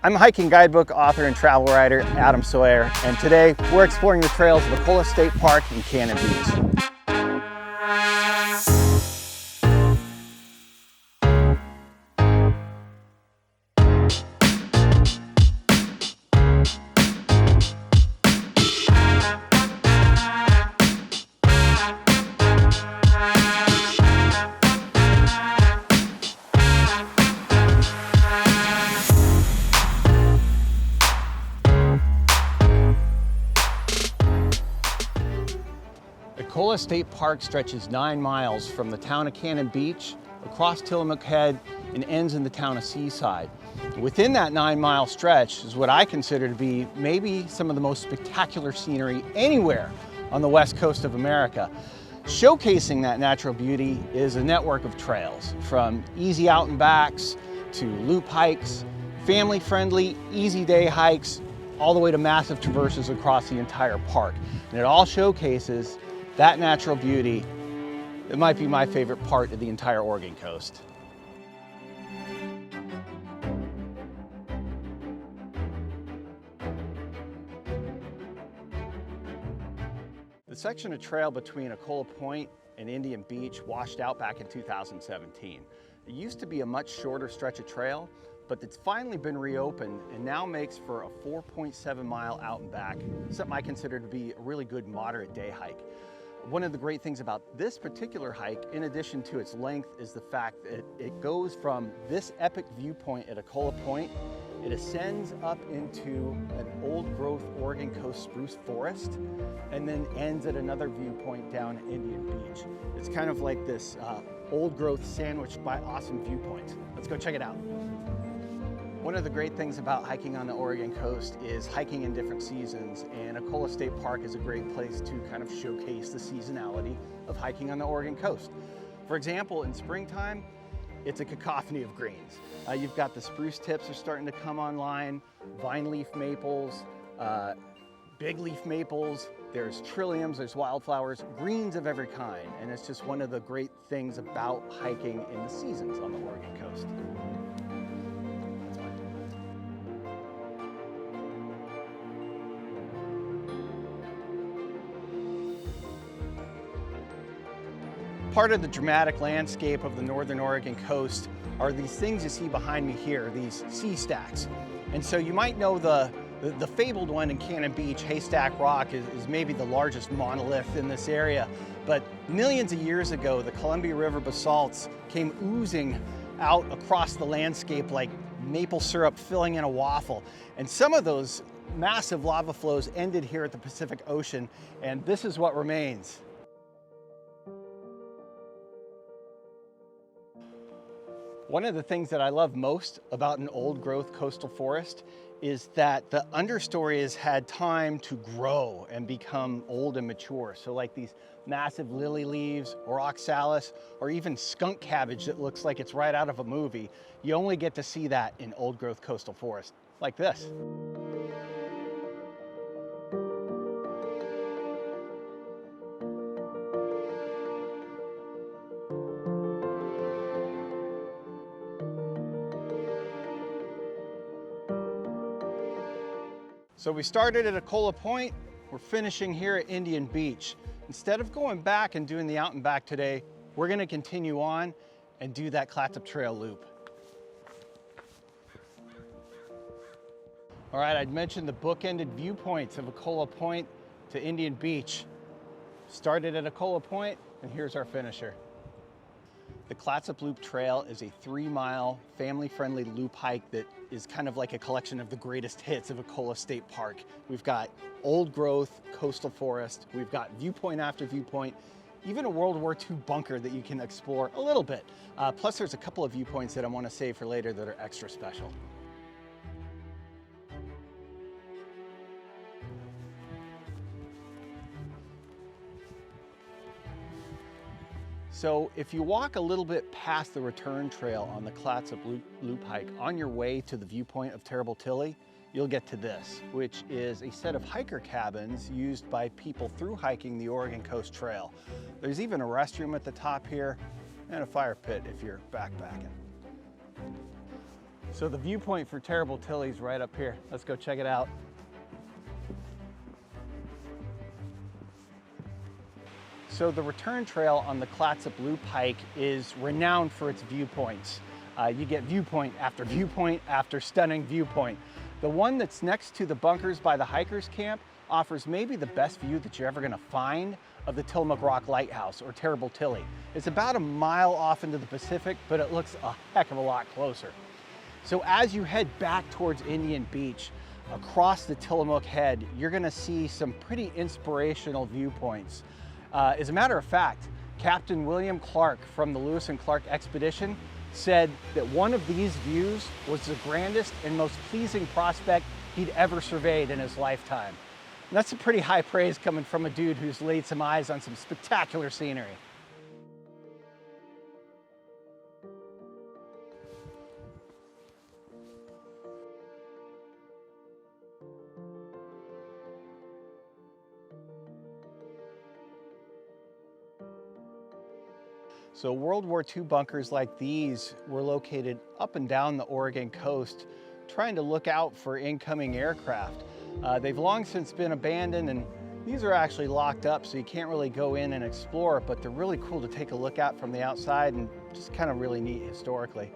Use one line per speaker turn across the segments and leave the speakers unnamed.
I'm hiking guidebook author and travel writer Adam Sawyer, and today we're exploring the trails of Ecola State Park in Cannon Beach. Ecola State Park stretches 9 miles from the town of Cannon Beach across Tillamook Head and ends in the town of Seaside. Within that 9-mile stretch is what I consider to be maybe some of the most spectacular scenery anywhere on the west coast of America. Showcasing that natural beauty is a network of trails, from easy out and backs to loop hikes, family-friendly, easy day hikes, all the way to massive traverses across the entire park. And it all showcases that natural beauty. It might be my favorite part of the entire Oregon coast. The section of trail between Ecola Point and Indian Beach washed out back in 2017. It used to be a much shorter stretch of trail, but it's finally been reopened and now makes for a 4.7 mile out and back, something I consider to be a really good moderate day hike. One of the great things about this particular hike, in addition to its length, is the fact that it goes from this epic viewpoint at Ecola Point, it ascends up into an old growth Oregon coast spruce forest, and then ends at another viewpoint down at Indian Beach. It's kind of like this old growth sandwiched by awesome viewpoints. Let's go check it out. One of the great things about hiking on the Oregon coast is hiking in different seasons, and Ecola State Park is a great place to kind of showcase the seasonality of hiking on the Oregon coast. For example, in springtime, it's a cacophony of greens. You've got the spruce tips are starting to come online, vine leaf maples, big leaf maples, there's trilliums, there's wildflowers, greens of every kind, and it's just one of the great things about hiking in the seasons on the Oregon coast. Part of the dramatic landscape of the northern Oregon coast are these things you see behind me here, these sea stacks. And so you might know the fabled one in Cannon Beach, Haystack Rock, is maybe the largest monolith in this area. But millions of years ago, the Columbia River basalts came oozing out across the landscape like maple syrup filling in a waffle. And some of those massive lava flows ended here at the Pacific Ocean, and this is what remains. One of the things that I love most about an old growth coastal forest is that the understory has had time to grow and become old and mature. So like these massive lily leaves or oxalis or even skunk cabbage that looks like it's right out of a movie, you only get to see that in old growth coastal forest like this. So we started at Ecola Point, we're finishing here at Indian Beach. Instead of going back and doing the out and back today, we're gonna continue on and do that Klatsop Trail loop. All right, I'd mentioned the bookended viewpoints of Ecola Point to Indian Beach. Started at Ecola Point, and here's our finisher. The Klatsop Loop Trail is a 3-mile family-friendly loop hike that is kind of like a collection of the greatest hits of Ecola State Park. We've got old growth coastal forest, we've got viewpoint after viewpoint, even a World War II bunker that you can explore a little bit. Plus there's a couple of viewpoints that I want to save for later that are extra special. So if you walk a little bit past the return trail on the Klatsop loop hike on your way to the viewpoint of Terrible Tilly, you'll get to this, which is a set of hiker cabins used by people through hiking the Oregon Coast Trail. There's even a restroom at the top here and a fire pit if you're backpacking. So the viewpoint for Terrible Tilly's right up here. Let's go check it out. So the return trail on the Klatsop Loop hike is renowned for its viewpoints. You get viewpoint after stunning viewpoint. The one that's next to the bunkers by the hikers camp offers maybe the best view that you're ever gonna find of the Tillamook Rock Lighthouse, or Terrible Tilly. It's about a mile off into the Pacific, but it looks a heck of a lot closer. So as you head back towards Indian Beach, across the Tillamook Head, you're gonna see some pretty inspirational viewpoints. As a matter of fact, Captain William Clark from the Lewis and Clark expedition said that one of these views was the grandest and most pleasing prospect he'd ever surveyed in his lifetime. And that's a pretty high praise coming from a dude who's laid some eyes on some spectacular scenery. So World War II bunkers like these were located up and down the Oregon coast, trying to look out for incoming aircraft. They've long since been abandoned, and these are actually locked up, so you can't really go in and explore, but they're really cool to take a look at from the outside and just kind of really neat historically.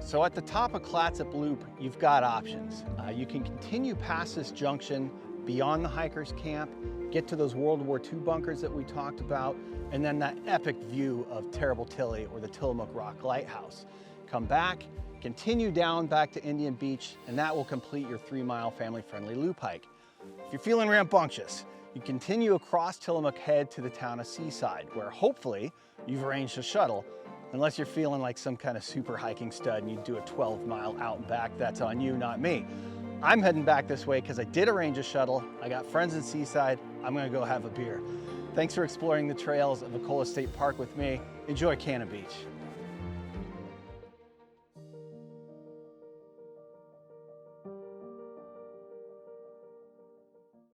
So at the top of Klatsop Loop, you've got options. You can continue past this junction beyond the hikers camp, get to those World War II bunkers that we talked about, and then that epic view of Terrible Tilly or the Tillamook Rock Lighthouse. Come back, continue down back to Indian Beach, and that will complete your 3-mile family-friendly loop hike. If you're feeling rambunctious, you continue across Tillamook Head to the town of Seaside, where hopefully you've arranged a shuttle. Unless you're feeling like some kind of super hiking stud and you do a 12-mile out and back, that's on you, not me. I'm heading back this way because I did arrange a shuttle. I got friends in Seaside. I'm gonna go have a beer. Thanks for exploring the trails of Ecola State Park with me. Enjoy Cannon Beach.